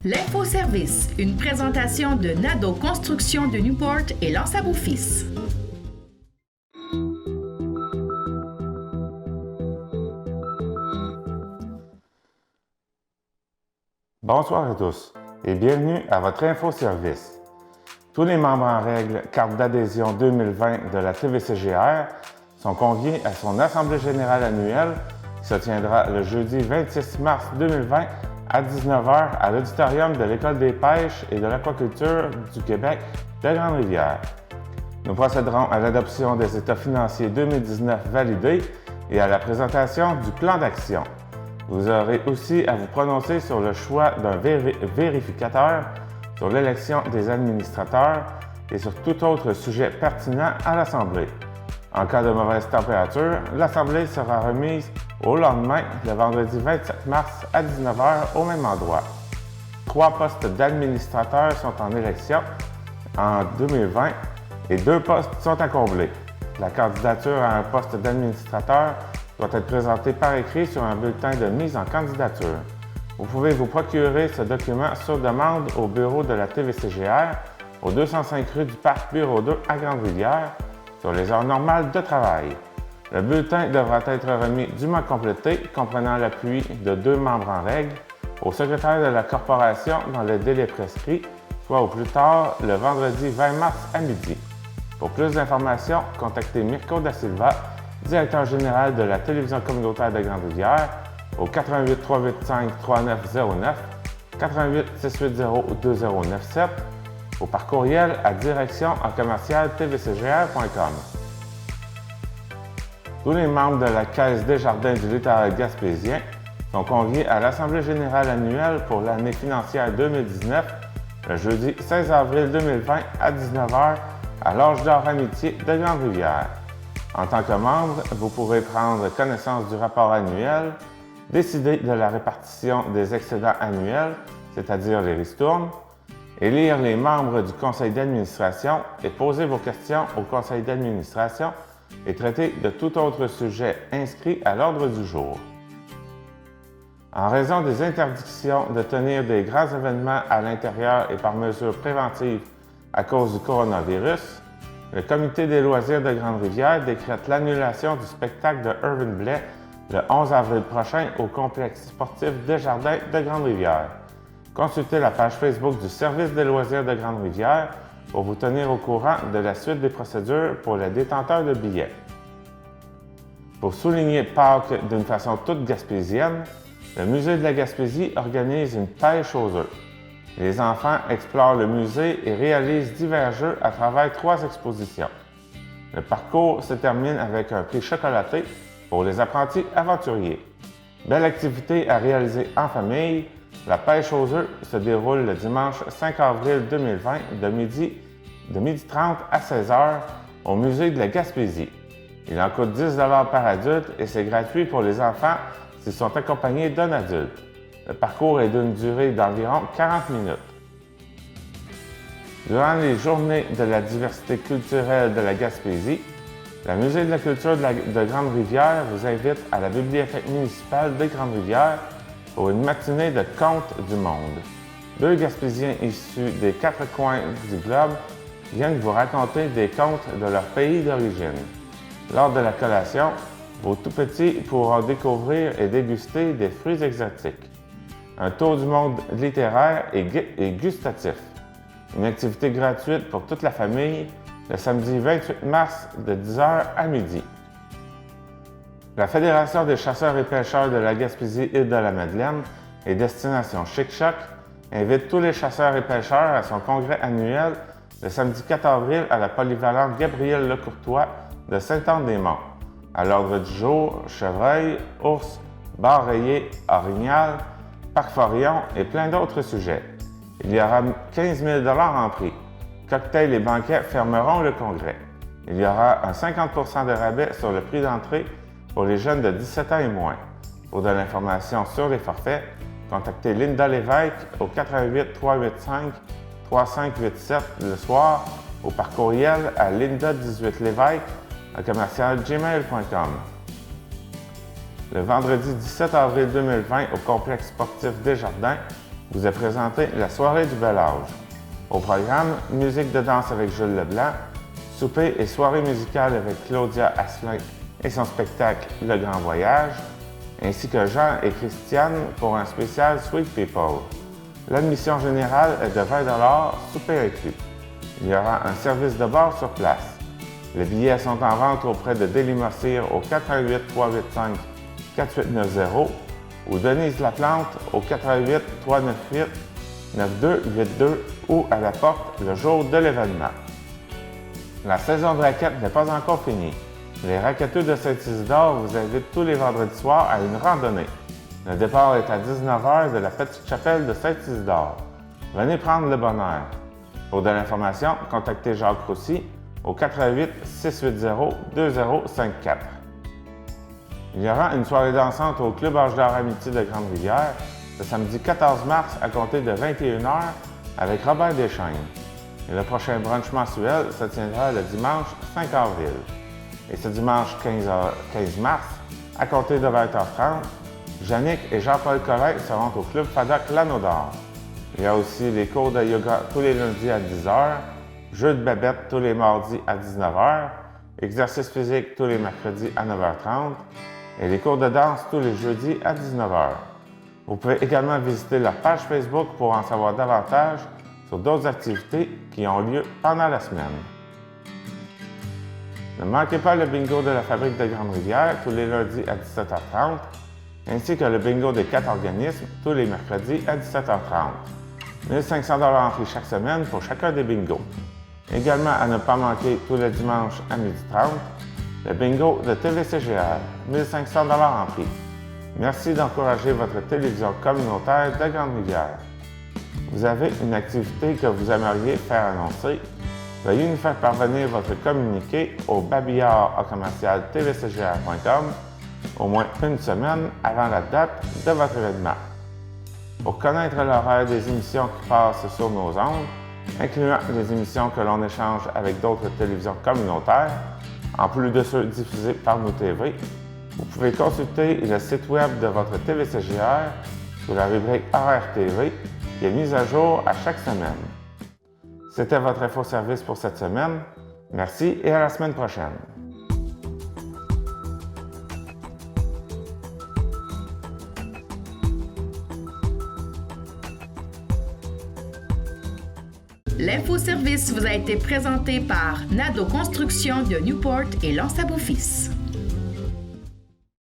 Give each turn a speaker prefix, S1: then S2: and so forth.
S1: L'infoservice, une présentation de Nadeau Construction de Newport et Lance à Beau-Fils.
S2: Bonsoir à tous et bienvenue à votre infoservice. Tous les membres en règle carte d'adhésion 2020 de la TVCGR sont conviés à son Assemblée générale annuelle qui se tiendra le jeudi 26 mars 2020 à 19h à l'auditorium de l'École des pêches et de l'aquaculture du Québec de Grande-Rivière. Nous procéderons à l'adoption des états financiers 2019 validés et à la présentation du plan d'action. Vous aurez aussi à vous prononcer sur le choix d'un vérificateur, sur l'élection des administrateurs et sur tout autre sujet pertinent à l'Assemblée. En cas de mauvaise température, l'Assemblée sera remise au lendemain, le vendredi 27 mars à 19h au même endroit. 3 postes d'administrateurs sont en élection en 2020 et 2 postes sont à combler. La candidature à un poste d'administrateur doit être présentée par écrit sur un bulletin de mise en candidature. Vous pouvez vous procurer ce document sur demande au bureau de la TVCGR au 205 rue du Parc Bureau 2 à Grande-Rivière sur les heures normales de travail. Le bulletin devra être remis dûment complété, comprenant l'appui de 2 membres en règle, au secrétaire de la Corporation dans le délai prescrit, soit au plus tard le vendredi 20 mars à midi. Pour plus d'informations, contactez Mirko Da Silva, directeur général de la télévision communautaire de Grande-Rivière, au 88 385 3909, 88 680 2097, ou par courriel à direction@tvcgr.com. Tous les membres de la Caisse des Jardins du littoral gaspésien sont conviés à l'Assemblée générale annuelle pour l'année financière 2019, le jeudi 16 avril 2020 à 19h à l'Âge d'Or Amitié de Grande-Rivière. En tant que membre, vous pourrez prendre connaissance du rapport annuel, décider de la répartition des excédents annuels, c'est-à-dire les ristournes, et lire les membres du conseil d'administration et poser vos questions au conseil d'administration et traiter de tout autre sujet inscrit à l'ordre du jour. En raison des interdictions de tenir des grands événements à l'intérieur et par mesure préventive à cause du coronavirus, le Comité des loisirs de Grande-Rivière décrète l'annulation du spectacle de Irvin Blais le 11 avril prochain au complexe sportif Desjardins de Grande-Rivière. Consultez la page Facebook du Service des loisirs de Grande-Rivière pour vous tenir au courant de la suite des procédures pour les détenteurs de billets. Pour souligner Pâques d'une façon toute gaspésienne, le Musée de la Gaspésie organise une pêche aux œufs. Les enfants explorent le musée et réalisent divers jeux à travers 3 expositions. Le parcours se termine avec un prix chocolaté pour les apprentis aventuriers. Belle activité à réaliser en famille, la pêche aux œufs se déroule le dimanche 5 avril 2020 de midi 30 à 16h au Musée de la Gaspésie. Il en coûte 10 $ par adulte et c'est gratuit pour les enfants s'ils sont accompagnés d'un adulte. Le parcours est d'une durée d'environ 40 minutes. Durant les journées de la diversité culturelle de la Gaspésie, le Musée de la culture de Grande-Rivière vous invite à la Bibliothèque municipale de Grande-Rivière pour une matinée de contes du monde. 2 Gaspésiens issus des 4 coins du globe viennent vous raconter des contes de leur pays d'origine. Lors de la collation, vos tout-petits pourront découvrir et déguster des fruits exotiques. Un tour du monde littéraire et gustatif. Une activité gratuite pour toute la famille le samedi 28 mars de 10h à midi. La Fédération des chasseurs et pêcheurs de la Gaspésie-Île-de-la-Madeleine et Destination Chic-Choc invite tous les chasseurs et pêcheurs à son congrès annuel le samedi 4 avril à la polyvalente Gabriel-Lecourtois de Sainte-Anne-des-Monts. À l'ordre du jour, chevreuil, ours, bar rayé, orignal, parc Forillon et plein d'autres sujets. Il y aura 15 000 $ en prix. Cocktails et banquets fermeront le congrès. Il y aura un 50 % de rabais sur le prix d'entrée pour les jeunes de 17 ans et moins. Pour de l'information sur les forfaits, contactez Linda Lévesque au 88 385 3587 le soir ou par courriel à linda18lévesque@gmail.com. Le vendredi 17 avril 2020 au complexe sportif Desjardins, vous est présentée la soirée du bel âge. Au programme, musique de danse avec Jules Leblanc, souper et soirée musicale avec Claudia Asselin et son spectacle Le Grand Voyage, ainsi que Jean et Christiane pour un spécial Sweet People. L'admission générale est de 20 $, souper inclus. Il y aura un service de bar sur place. Les billets sont en vente auprès de Délimocir au 88 385 4890 ou Denise Laplante au 88 398 9282 ou à la porte le jour de l'événement. La saison de raquettes n'est pas encore finie. Les raquetteux de Saint-Isidore vous invitent tous les vendredis soirs à une randonnée. Le départ est à 19 h de la petite chapelle de Saint-Isidore. Venez prendre le bonheur. Pour de l'information, contactez Jacques Roussy au 88 680 2054. Il y aura une soirée dansante au Club Âge d'Or Amitié de Grande-Rivière le samedi 14 mars à compter de 21 h avec Robert Deschaines. Et le prochain brunch mensuel se tiendra le dimanche 5 avril. Et ce dimanche 15 mars, à compter de 20h30, Jannick et Jean-Paul Collin seront au Club Paddock L'Anneau d'Or. Il y a aussi les cours de yoga tous les lundis à 10 h, jeux de babette tous les mardis à 19 h, exercices physiques tous les mercredis à 9h30 et les cours de danse tous les jeudis à 19 h. Vous pouvez également visiter leur page Facebook pour en savoir davantage sur d'autres activités qui ont lieu pendant la semaine. Ne manquez pas le bingo de la Fabrique de Grande-Rivière tous les lundis à 17h30, ainsi que le bingo des 4 organismes tous les mercredis à 17h30. 1 500 $ en prix chaque semaine pour chacun des bingos. Également à ne pas manquer tous les dimanches à 12h30, le bingo de TVCGR, 1 500 $ en prix. Merci d'encourager votre télévision communautaire de Grande-Rivière. Vous avez une activité que vous aimeriez faire annoncer? Veuillez nous faire parvenir votre communiqué au babillard@tvcgr.com au moins une semaine avant la date de votre événement. Pour connaître l'horaire des émissions qui passent sur nos ondes, incluant les émissions que l'on échange avec d'autres télévisions communautaires, en plus de ceux diffusés par nos TV, vous pouvez consulter le site web de votre TVCGR sous la rubrique Horaire TV qui est mise à jour à chaque semaine. C'était votre info-service pour cette semaine. Merci et à la semaine prochaine.
S1: L'infoservice vous a été présenté par Nadeau Construction de Newport et Lance-à-Beau-Fils.